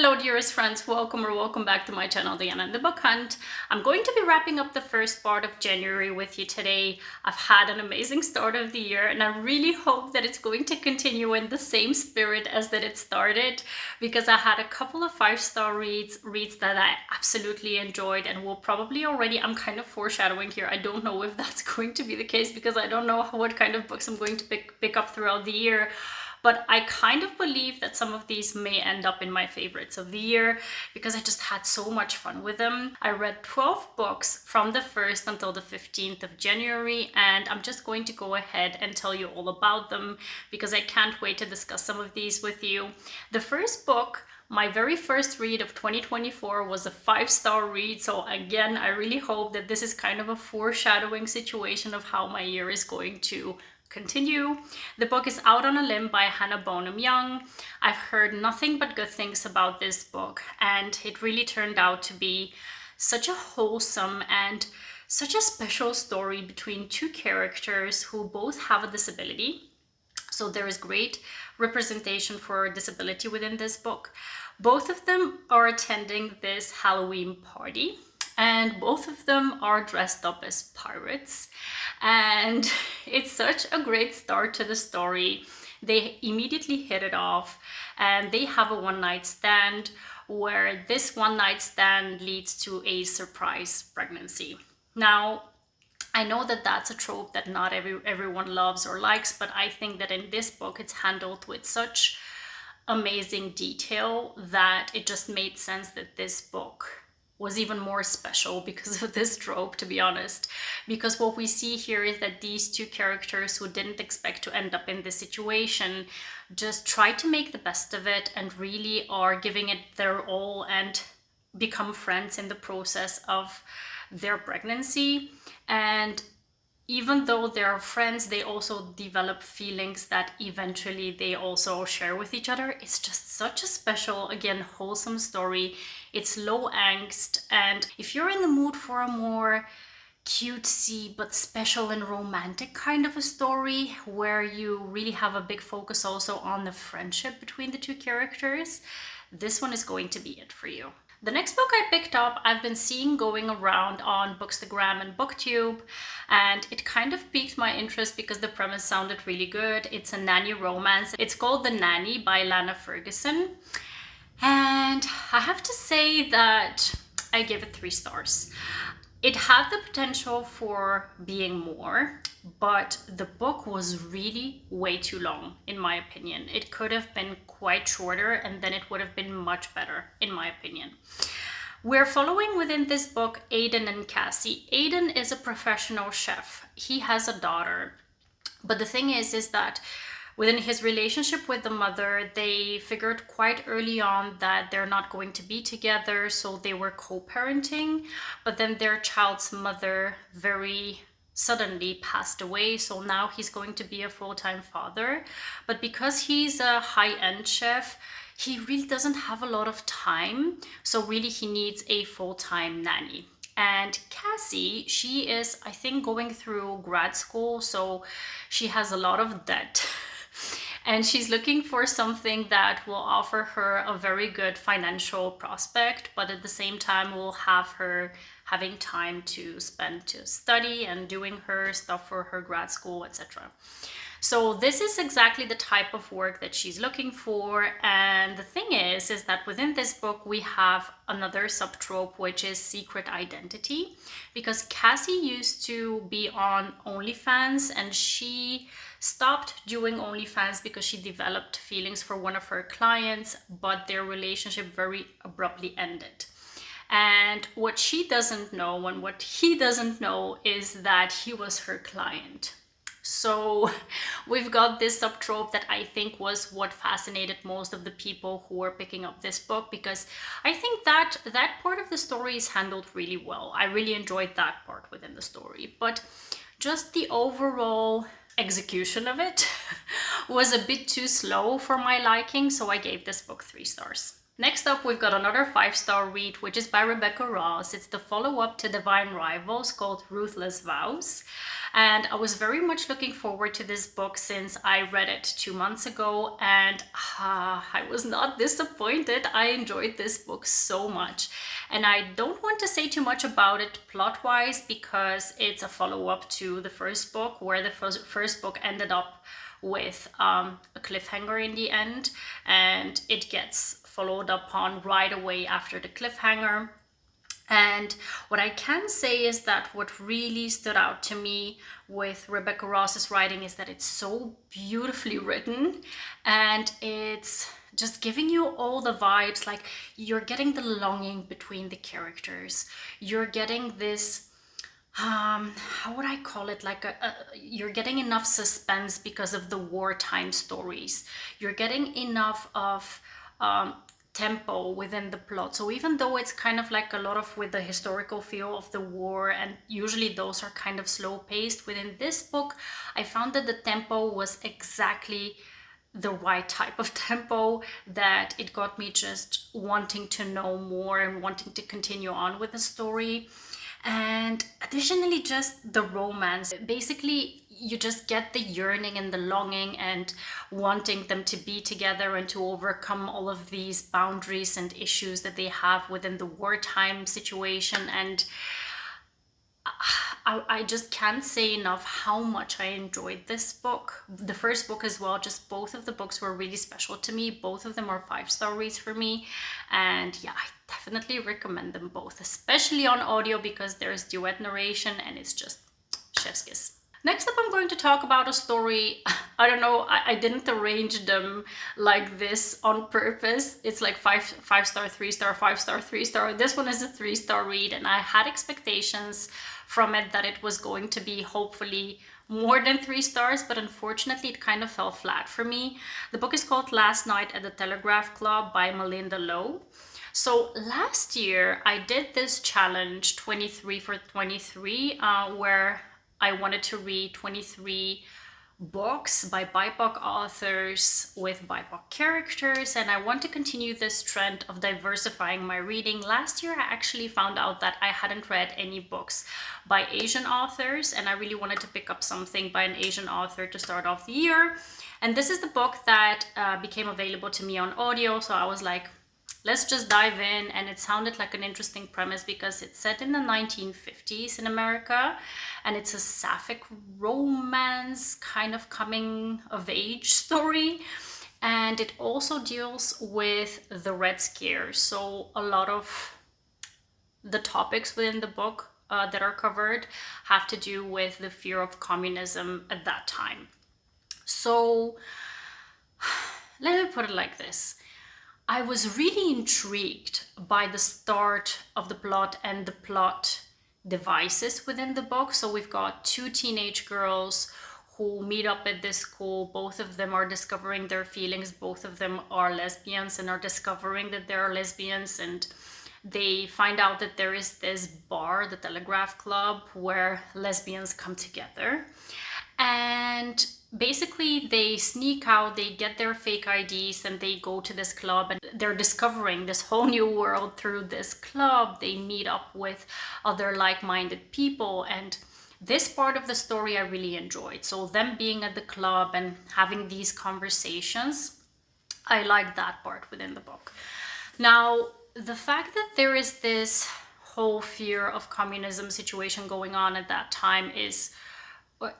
Hello dearest friends, welcome back to my channel, Diana and the Book Hunt. I'm going to be wrapping up the first part of January with you today. I've had an amazing start of the year and I really hope that it's going to continue in the same spirit as that it started, because I had a couple of 5-star reads that I absolutely enjoyed and will probably already, I'm kind of foreshadowing here, I don't know if that's going to be the case because I don't know what kind of books I'm going to pick up throughout the year. But I kind of believe that some of these may end up in my favorites of the year because I just had so much fun with them. I read 12 books from the 1st until the 15th of January, and I'm just going to go ahead and tell you all about them because I can't wait to discuss some of these with you. The first book, my very first read of 2024, was a 5-star read. So again, I really hope that this is kind of a foreshadowing situation of how my year is going to continue. The book is Out on a Limb by Hannah Bonam Young. I've heard nothing but good things about this book, and it really turned out to be such a wholesome and such a special story between two characters who both have a disability. So there is great representation for disability within this book. Both of them are attending this Halloween party, and both of them are dressed up as pirates. And it's such a great start to the story. They immediately hit it off and they have a one-night stand where this one-night stand leads to a surprise pregnancy. Now, I know that that's a trope that not everyone loves or likes, but I think that in this book it's handled with such amazing detail that it just made sense that this book was even more special because of this trope, to be honest. Because what we see here is that these two characters who didn't expect to end up in this situation just try to make the best of it and really are giving it their all and become friends in the process of their pregnancy. And even though they're friends, they also develop feelings that eventually they also share with each other. It's just such a special, again, wholesome story. It's low angst, and if you're in the mood for a more cutesy but special and romantic kind of a story where you really have a big focus also on the friendship between the two characters, this one is going to be it for you. The next book I picked up, I've been seeing going around on Bookstagram and Booktube, and it kind of piqued my interest because the premise sounded really good. It's a nanny romance. It's called The Nanny by Lana Ferguson. And I have to say that I gave it 3 stars. It had the potential for being more, but the book was really way too long, in my opinion. It could have been quite shorter and then it would have been much better, in my opinion. We're following within this book Aiden and Cassie. Aiden is a professional chef. He has a daughter. But the thing is that within his relationship with the mother, they figured quite early on that they're not going to be together, so they were co-parenting. But then their child's mother very suddenly passed away, so now he's going to be a full-time father. But because he's a high-end chef, he really doesn't have a lot of time, so really he needs a full-time nanny. And Cassie, she is, I think, going through grad school, so she has a lot of debt. And she's looking for something that will offer her a very good financial prospect, but at the same time will have her having time to spend to study and doing her stuff for her grad school, etc. So this is exactly the type of work that she's looking for. And the thing is that within this book, we have another subtrope, which is secret identity, because Cassie used to be on OnlyFans and she stopped doing OnlyFans because she developed feelings for one of her clients, but their relationship very abruptly ended. And what she doesn't know and what he doesn't know is that he was her client. So we've got this subtrope that I think was what fascinated most of the people who were picking up this book, because I think that part of the story is handled really well. I really enjoyed that part within the story, but just the overall execution of it was a bit too slow for my liking, so I gave this book 3 stars. Next up, we've got another 5-star read, which is by Rebecca Ross. It's the follow-up to Divine Rivals called Ruthless Vows. And I was very much looking forward to this book since I read it 2 months ago, and I was not disappointed. I enjoyed this book so much. And I don't want to say too much about it plot-wise because it's a follow-up to the first book, where the first book ended up with a cliffhanger in the end, and it gets followed upon right away after the cliffhanger. And what I can say is that what really stood out to me with Rebecca Ross's writing is that it's so beautifully written, and it's just giving you all the vibes. Like, you're getting the longing between the characters, you're getting this how would I call it, like you're getting enough suspense because of the wartime stories, you're getting enough of tempo within the plot. So even though it's kind of like a lot of with the historical feel of the war, and usually those are kind of slow paced, within this book I found that the tempo was exactly the right type of tempo, that it got me just wanting to know more and wanting to continue on with the story. And additionally, just the romance. Basically, you just get the yearning and the longing and wanting them to be together and to overcome all of these boundaries and issues that they have within the wartime situation. And I just can't say enough how much I enjoyed this book. The first book as well, just both of the books were really special to me. Both of them are 5-star reads for me. And yeah, I definitely recommend them both, especially on audio because there's duet narration and it's just chef's kiss. Next up, I'm going to talk about a story. I don't know, I didn't arrange them like this on purpose. It's like 5-star, 3-star, 5-star, 3-star. This one is a 3-star read, and I had expectations from it that it was going to be hopefully more than 3 stars, but unfortunately it kind of fell flat for me. The book is called Last Night at the Telegraph Club by Malinda Lowe. So last year I did this challenge 23 for 23 where I wanted to read 23 books by BIPOC authors with BIPOC characters, and I want to continue this trend of diversifying my reading. Last year I actually found out that I hadn't read any books by Asian authors, and I really wanted to pick up something by an Asian author to start off the year. And this is the book that became available to me on audio, so I was like, let's just dive in. And it sounded like an interesting premise because it's set in the 1950s in America, and it's a sapphic romance kind of coming of age story. And it also deals with the Red Scare. So a lot of the topics within the book that are covered have to do with the fear of communism at that time. So let me put it like this. I was really intrigued by the start of the plot and the plot devices within the book. So we've got 2 teenage girls who meet up at this school. Both of them are discovering their feelings. Both of them are lesbians and are discovering that they are lesbians. And they find out that there is this bar, the Telegraph Club, where lesbians come together. And basically they sneak out, they get their fake IDs, and they go to this club, and they're discovering this whole new world through this club. They meet up with other like-minded people, and this part of the story I really enjoyed. So them being at the club and having these conversations, I like that part within the book. Now, the fact that there is this whole fear of communism situation going on at that time is,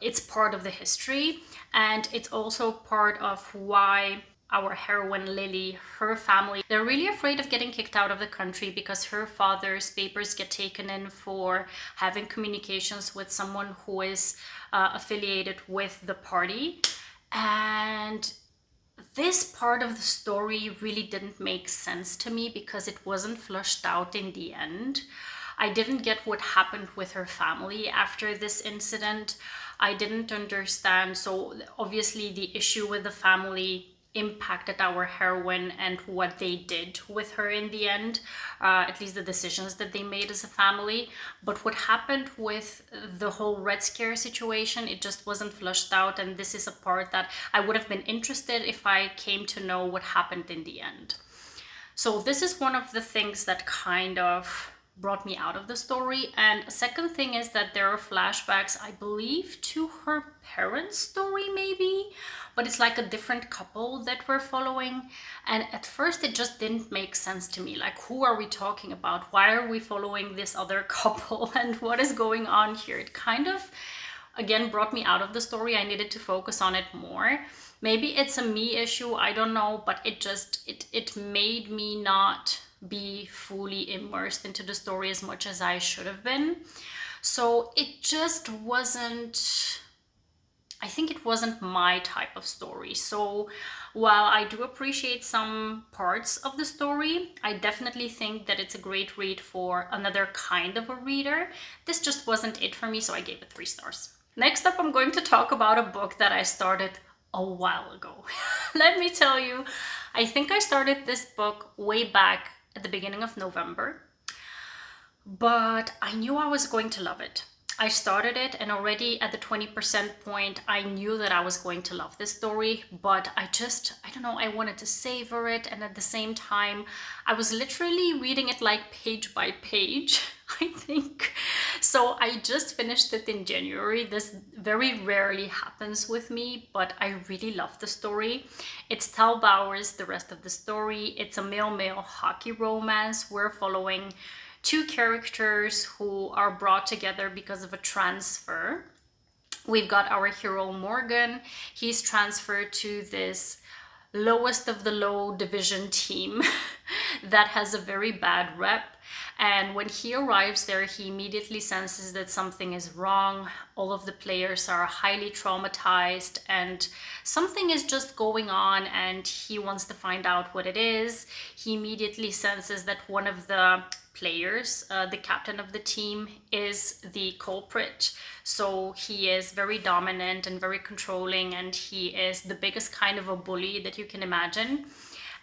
it's part of the history, and it's also part of why our heroine Lily, her family, they're really afraid of getting kicked out of the country because her father's papers get taken in for having communications with someone who is affiliated with the party. And this part of the story really didn't make sense to me because it wasn't flushed out in the end. I didn't get what happened with her family after this incident. I didn't understand. So obviously the issue with the family impacted our heroine and what they did with her in the end, at least the decisions that they made as a family. But what happened with the whole Red Scare situation, it just wasn't flushed out, and this is a part that I would have been interested if I came to know what happened in the end. So this is one of the things that kind of brought me out of the story. And a second thing is that there are flashbacks, I believe, to her parents' story maybe, but it's like a different couple that we're following. And at first it just didn't make sense to me. Like, who are we talking about? Why are we following this other couple? And what is going on here? It kind of, again, brought me out of the story. I needed to focus on it more. Maybe it's a me issue, I don't know, but it made me not be fully immersed into the story as much as I should have been. So it just wasn't, I think it wasn't my type of story. So while I do appreciate some parts of the story, I definitely think that it's a great read for another kind of a reader. This just wasn't it for me, so I gave it 3 stars. Next up, I'm going to talk about a book that I started a while ago. Let me tell you, I think I started this book way back at the beginning of November, but I knew I was going to love it. I started it, and already at the 20% point, I knew that I was going to love this story, but I don't know, I wanted to savor it, and at the same time, I was literally reading it like page by page, I think. So I just finished it in January. This very rarely happens with me, but I really love the story. It's Bauer's The Rest of the Story. It's a male-male hockey romance. We're following 2 characters who are brought together because of a transfer. We've got our hero Morgan. He's transferred to this lowest of the low division team that has a very bad rep. And when he arrives there, he immediately senses that something is wrong. All of the players are highly traumatized and something is just going on, and he wants to find out what it is. He immediately senses that one of the players, the captain of the team, is the culprit. So he is very dominant and very controlling, and he is the biggest kind of a bully that you can imagine.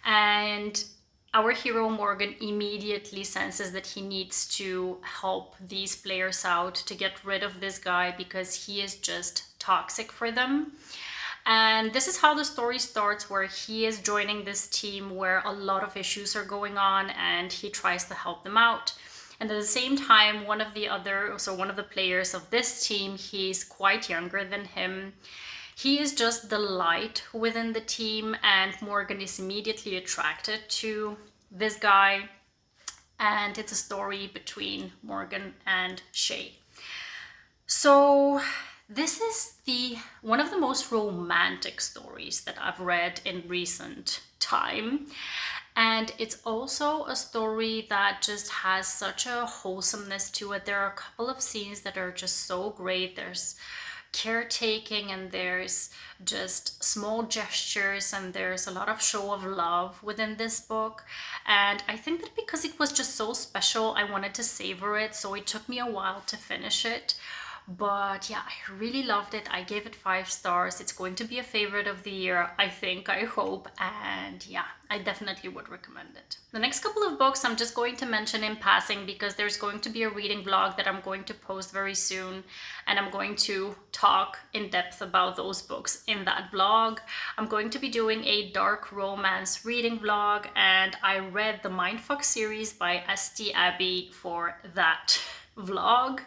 And our hero Morgan immediately senses that he needs to help these players out to get rid of this guy because he is just toxic for them. And this is how the story starts, where he is joining this team where a lot of issues are going on, and he tries to help them out. And at the same time, one of the players of this team, he's quite younger than him. He is just the light within the team, and Morgan is immediately attracted to this guy. And it's a story between Morgan and Shay. So this is one of the most romantic stories that I've read in recent time. And it's also a story that just has such a wholesomeness to it. There are a couple of scenes that are just so great. There's caretaking, and there's just small gestures, and there's a lot of show of love within this book. And I think that because it was just so special, I wanted to savor it, so it took me a while to finish it. But yeah, I really loved it. I gave it 5 stars. It's going to be a favorite of the year, I think, I hope. And yeah, I definitely would recommend it. The next couple of books I'm just going to mention in passing because there's going to be a reading vlog that I'm going to post very soon. And I'm going to talk in depth about those books in that vlog. I'm going to be doing a dark romance reading vlog. And I read the Mindf series by St. Abbey for that vlog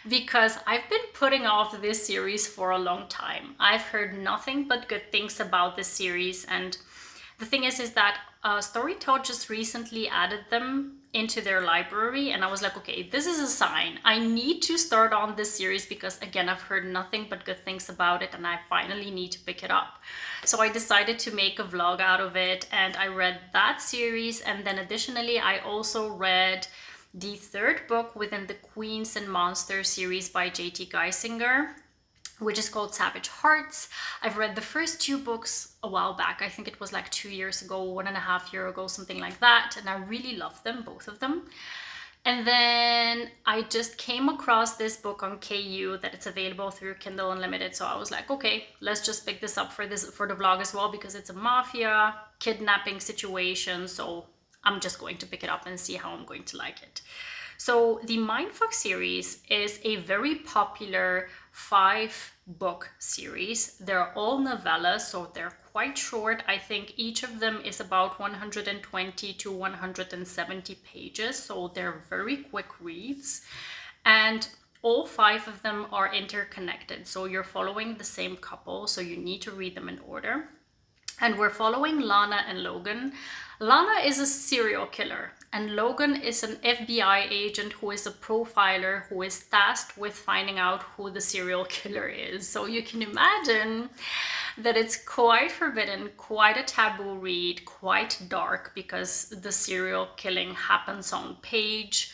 because I've been putting off this series for a long time. I've heard nothing but good things about this series, and the thing is that Storytel just recently added them into their library, and I was like, okay, this is a sign. I need to start on this series because, again, I've heard nothing but good things about it, and I finally need to pick it up. So I decided to make a vlog out of it, and I read that series, and then additionally I also read the 3rd book within the Queens and Monsters series by J.T. Geissinger, which is called Savage Hearts. I've read the first 2 books a while back. I think it was like 2 years ago, 1.5 years ago, something like that. And I really loved them, both of them. And then I just came across this book on KU that it's available through Kindle Unlimited. So I was like, okay, let's just pick this up for the vlog as well, because it's a mafia kidnapping situation. So I'm just going to pick it up and see how I'm going to like it. So the Mindf series is a very popular 5-book series. They're all novellas, so they're quite short. I think each of them is about 120 to 170 pages, so they're very quick reads. And all 5 of them are interconnected, so you're following the same couple, so you need to read them in order. And we're following Lana and Logan. Lana is a serial killer, and Logan is an FBI agent who is a profiler who is tasked with finding out who the serial killer is. So you can imagine that it's quite forbidden, quite a taboo read, quite dark, because the serial killing happens on page,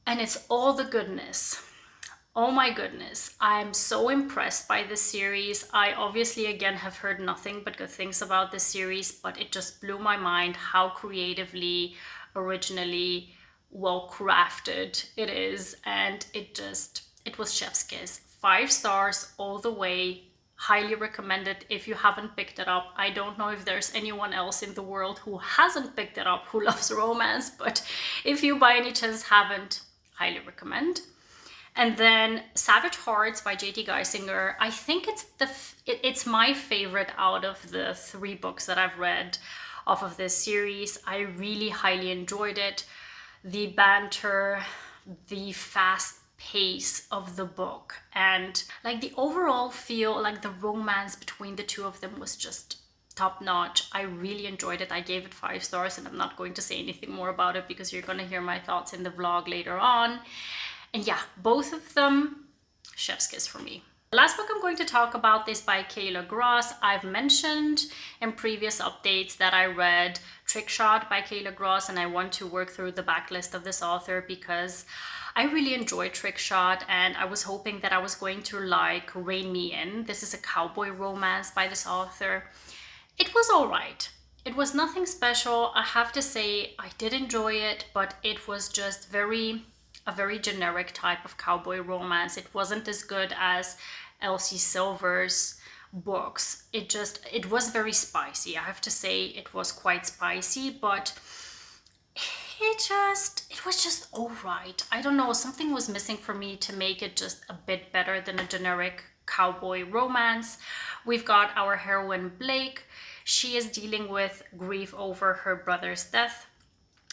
and it's all the goodness. Oh my goodness, I'm so impressed by this series. I obviously, again, have heard nothing but good things about this series, but it just blew my mind how creatively, originally, well crafted it is. And it was chef's kiss. 5 stars all the way. Highly recommend it if you haven't picked it up. I don't know if there's anyone else in the world who hasn't picked it up who loves romance, but if you by any chance haven't, highly recommend. And then Savage Hearts by J.T. Geissinger. I think it's my favorite out of the 3 books that I've read off of this series. I really highly enjoyed it. The banter, the fast pace of the book, and like the overall feel, like the romance between the 2 of them was just top notch. I really enjoyed it. I gave it 5 stars, and I'm not going to say anything more about it because you're going to hear my thoughts in the vlog later on. And yeah, both of them, chef's kiss for me. The last book I'm going to talk about is by Kayla Grosse. I've mentioned in previous updates that I read Trick Shot by Kayla Grosse, and I want to work through the backlist of this author because I really enjoyed Trick Shot, and I was hoping that I was going to like Rein Me In. This is a cowboy romance by this author. It was all right. It was nothing special. I have to say I did enjoy it, but it was just a very generic type of cowboy romance. It wasn't as good as Elsie Silver's books. It was very spicy. I have to say it was quite spicy, but it was just all right. I don't know, something was missing for me to make it just a bit better than a generic cowboy romance. We've got our heroine Blake. She is dealing with grief over her brother's death.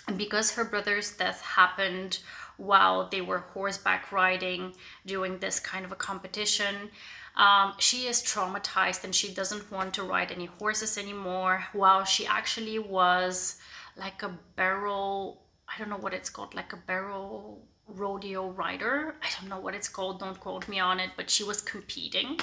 And because her brother's death happened while they were horseback riding, doing this kind of a competition, she is traumatized and she doesn't want to ride any horses anymore. While she actually was like a barrel, I don't know what it's called, like a barrel rodeo rider. I don't know what it's called, don't quote me on it, but she was competing.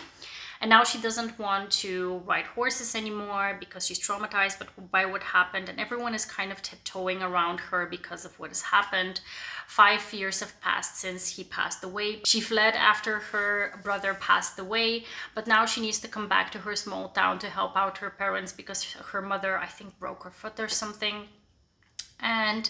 And now she doesn't want to ride horses anymore because she's traumatized by what happened, and everyone is kind of tiptoeing around her because of what has happened. 5 years have passed since he passed away. She fled after her brother passed away, but now she needs to come back to her small town to help out her parents because her mother, I think, broke her foot or something. And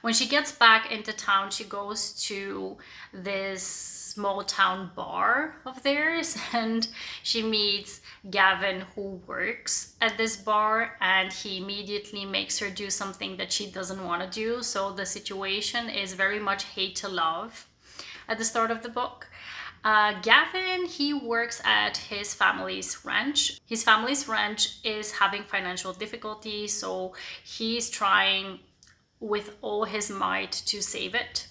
when she gets back into town, she goes to this small town bar of theirs, and she meets Gavin, who works at this bar, and he immediately makes her do something that she doesn't want to do. So the situation is very much hate to love at the start of the book. Gavin, he works at his family's ranch. His family's ranch is having financial difficulties, so he's trying with all his might to save it.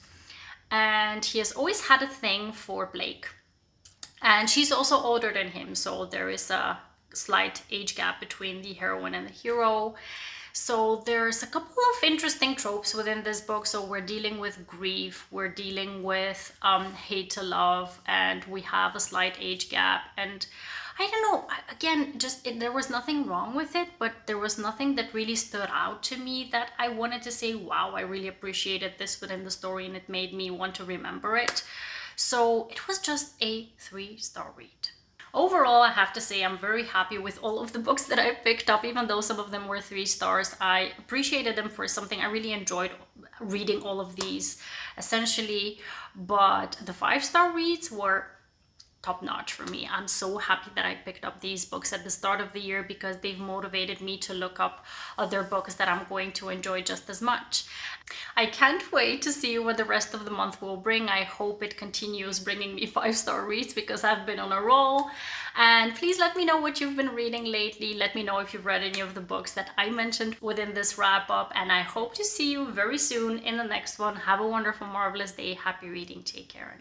And he has always had a thing for Blake. And she's also older than him, so there is a slight age gap between the heroine and the hero. So there's a couple of interesting tropes within this book. So we're dealing with grief, we're dealing with hate to love, and we have a slight age gap. And I don't know, again, there was nothing wrong with it, but there was nothing that really stood out to me that I wanted to say, wow, I really appreciated this within the story, and it made me want to remember it. So it was just a 3-star read. Overall, I have to say I'm very happy with all of the books that I picked up, even though some of them were 3 stars. I appreciated them for something. I really enjoyed reading all of these, essentially. But the 5-star reads were top notch for me. I'm so happy that I picked up these books at the start of the year because they've motivated me to look up other books that I'm going to enjoy just as much. I can't wait to see what the rest of the month will bring. I hope it continues bringing me 5-star reads because I've been on a roll. And please let me know what you've been reading lately. Let me know if you've read any of the books that I mentioned within this wrap up. And I hope to see you very soon in the next one. Have a wonderful, marvelous day. Happy reading. Take care.